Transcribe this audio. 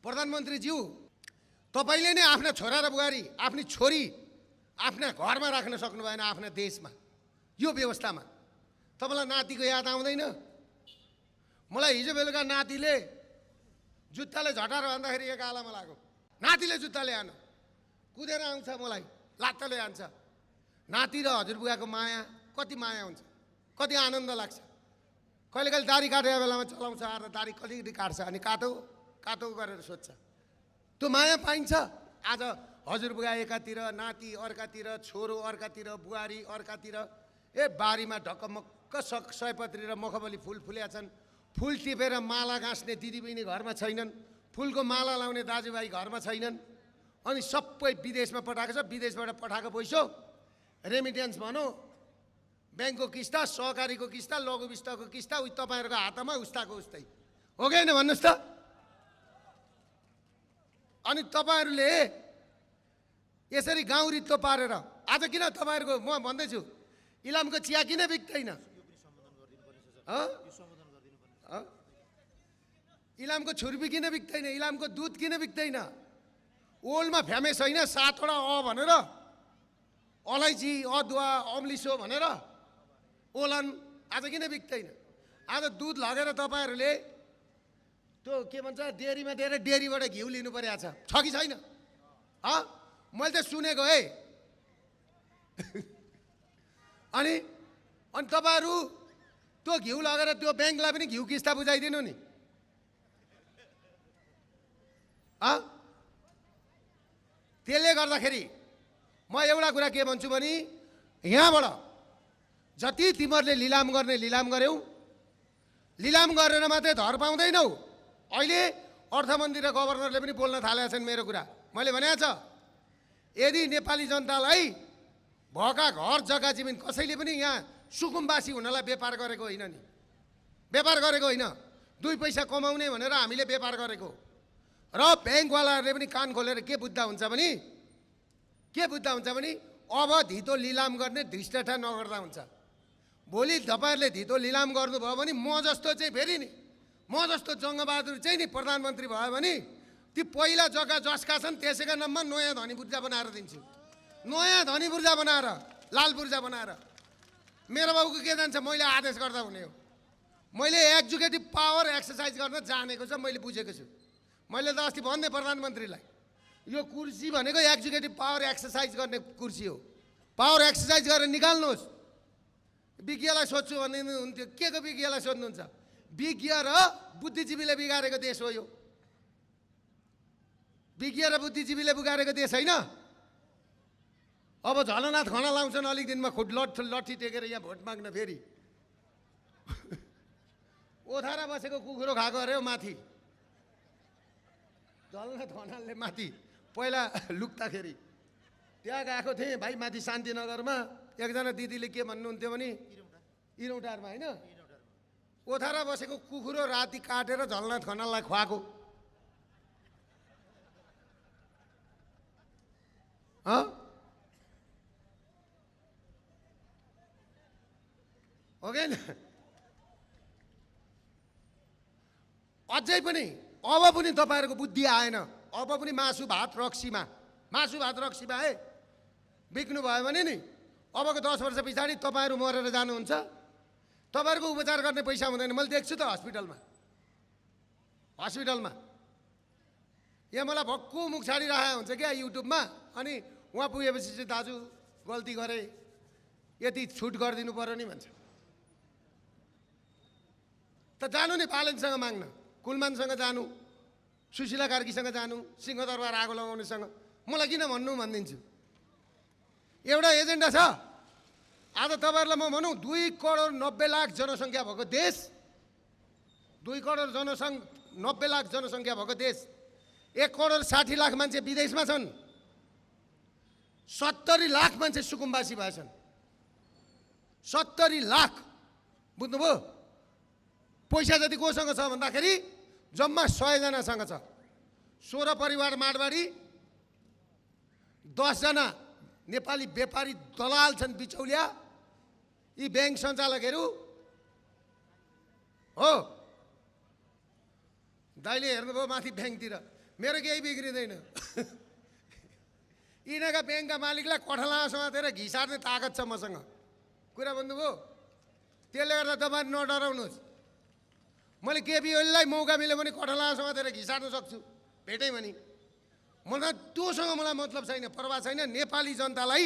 प्रधानमन्त्रीज्यू, तपाईले नै आफ्ना छोरा र बुहारी, आफ्नी छोरी आफ्ना घरमा राख्न सक्नु भएन, आफ्ना देशमा, यो व्यवस्थामा। तपाईलाई नातिको याद आउँदैन? मलाई हिजो बेलुका नातिले जुत्ताले झटार भन्दाखेरि एक आलामा लाग्यो। नातिले जुत्ताले हान्यो, कुदेर आउँछ, मलाई लात्ताले हान्छ। नाति र हजुरबुवाको माया, कति माया हुन्छ, कति आनन्द लाग्छ। कहिले कहिले दारी काटेको बेलामा चलाउँछ, आएर दारी कति काट्छ, अनि काटो काटो गरेर सोध्छ। त्यो माया पाइन्छ। आज हजुरबुवा एकातिर, नाति अर्कातिर, छोरो अर्कातिर, बुहारी अर्कातिर, बारीमा ढक्कमक्क सयपत्री र मखमली फुल फुलेका छन्। फुल टिपेर माला गाँस्ने दिदीबहिनी घरमा छैनन्, फुलको माला लाउने दाजुभाइ घरमा छैनन्, अनि सबै विदेशमा पठाएको छ। विदेशबाट पठाएको पैसो रेमिटेन्स भनौँ, ब्याङ्कको किस्ता, सहकारीको किस्ता, लघु विस्ताको किस्ता, उही तपाईँहरूको हातमा उस्ताको उस्तै हो कि होइन भन्नुहोस् त? अनि तपाईँहरूले यसरी गाउँ रित्तो पारेर आज किन तपाईँहरूको, म भन्दैछु, इलामको चिया किन बिक्दैन? इलामको छुर्पी किन बिक्दैन? इलामको दुध किन बिक्दैन? ओल्डमा फेमस होइन 7वटा भनेर, अलैँची, अदुवा, अम्लिसो भनेर ओलन आज किन बिक्दैन? आज दुध लगेर तपाईँहरूले त्यो के भन्छ डेरीमा दिएर डेरीबाट घिउ लिनु परेको छ कि छैन? मैले त सुनेको है। अनि तपाईँहरू त्यो घिउ लगेर त्यो ब्याङ्कलाई पनि घिउ किस्ता बुझाइदिनु नि। त्यसले गर्दाखेरि म एउटा कुरा के भन्छु भने, यहाँबाट जति तिमीहरूले लिलाम गर्ने लिलाम गर्यौ, लिलाम गरेर मात्रै धर पाउँदैनौ। अहिले अर्थमन्त्री र गभर्नरले पनि बोल्न थालेका छन् मेरो कुरा। मैले भनेको छ, यदि नेपाली जनतालाई भएका घर जग्गा जमिन कसैले पनि यहाँ सुकुम्बासी हुनलाई व्यापार गरेको होइन नि, व्यापार गरेको होइन, 2 पैसा कमाउने भनेर हामीले व्यापार गरेको। र ब्याङ्कवालाहरूले पनि कान खोलेर के बुझ्दा हुन्छ भने, अब धितो लिलाम गर्ने धृष्टता नगर्दा हुन्छ। भोलि तपाईँहरूले धितो लिलाम गर्नुभयो भने म जस्तो चाहिँ फेरि नि, म जस्तो जङ्गबहादुर चाहिँ नि प्रधानमन्त्री भयो भने ती पहिला जग्गा जसका छन् त्यसैका नाममा नयाँ धनी पूर्जा बनाएर दिन्छु। नयाँ धनी पूर्जा बनाएर, लाल पूर्जा बनाएर। मेरो बाबुको के जान्छ, मैले आदेश गर्दा हुने हो। मैले एक्जिक्युटिभ पावर एक्सर्साइज गर्न जानेको छ, मैले बुझेको छु। मैले त अस्ति भन्दै प्रधानमन्त्रीलाई, यो कुर्सी भनेको एक्जिक्युटिभ पावर एक्सर्साइज गर्ने कुर्सी हो, पावर एक्सर्साइज गरेर निकाल्नुहोस्। विज्ञलाई सोध्छु भन्ने हुन्थ्यो, के को विज्ञलाई सोध्नुहुन्छ? विज्ञ र बुद्धिजीवीले बिगारेको देश हो यो। विज्ञ र बुद्धिजीवीले बिगारेको देश होइन। अब झलनाथ खना लाउँछन् अलिक दिनमा लट्ठी टेकेर यहाँ भोट माग्न। फेरि ओथारा बसेको कुखुरो खाएको अरे हो माथि। झलनाथ खनालले माथि पहिला लुक्दाखेरि त्यहाँ गएको थिएँ भाइ, माथि शान्तिनगरमा। एकजना दिदीले के भन्नुहुन्थ्यो भने, इरौटारमा होइन, ओथारा बसेको कुखुरो राति काटेर झलनाथ खनाललाई खुवाएको। हो कि अझै पनि अब पनि तपाईँहरूको बुद्धि आएन। अब पनि मासु भात रक्सीमा है बिक्नु भयो भने नि, अबको 10 वर्ष पछाडि तपाईँहरू मरेर जानुहुन्छ, तपाईँहरूको उपचार गर्ने पैसा हुँदैन। मैले देख्छु त हस्पिटलमा यहाँ मलाई भक्कु मुख छाडिरहेको हुन्छ क्या युट्युबमा। अनि उहाँ पुगेपछि चाहिँ दाजु गल्ती गरे, यति छुट गरिदिनु पर्यो नि भन्छ। त जानु नि पालनसँग माग्न, कुलमानसँग जानु, सुशीला कार्कीसँग जानु, सिंहदरबार आगो लगाउनेसँग। मलाई किन भन्नु भनिदिन्छु, एउटा एजेन्डा छ। आज तपाईँहरूलाई म भनौँ, 2 करोड 90 लाख जनसङ्ख्या भएको देश, 2 करोड 90 लाख जनसङ्ख्या भएको देश, 1 करोड 60 लाख मान्छे विदेशमा छन्, 70 लाख मान्छे सुकुम्बासी भएछन्। 70 लाख, बुझ्नुभयो? पैसा जति कोसँग छ भन्दाखेरि जम्मा 100 जनासँग छ। 16 परिवार माडवाडी, 10 जना नेपाली व्यापारी दलाल छन्, बिचौलिया। यी ब्याङ्क सञ्चालकहरू हो। दाइले हेर्नुभयो माथि ब्याङ्कतिर, मेरो केही बिग्रिँदैन। यिनीहरूका ब्याङ्कका मालिकलाई कठलामा समातेर घिसार्ने ताकत छ मसँग। कुरा भन्नुभयो। त्यसले गर्दा तपाईँ नडराउनुहोस्। मैले केपी ओलीलाई मौका मिल्यो भने कठलामा समातेर घिसार्न सक्छु, भेटेँ भने। मलाई त्योसँग मलाई मतलब छैन, परवाह छैन। नेपाली जनतालाई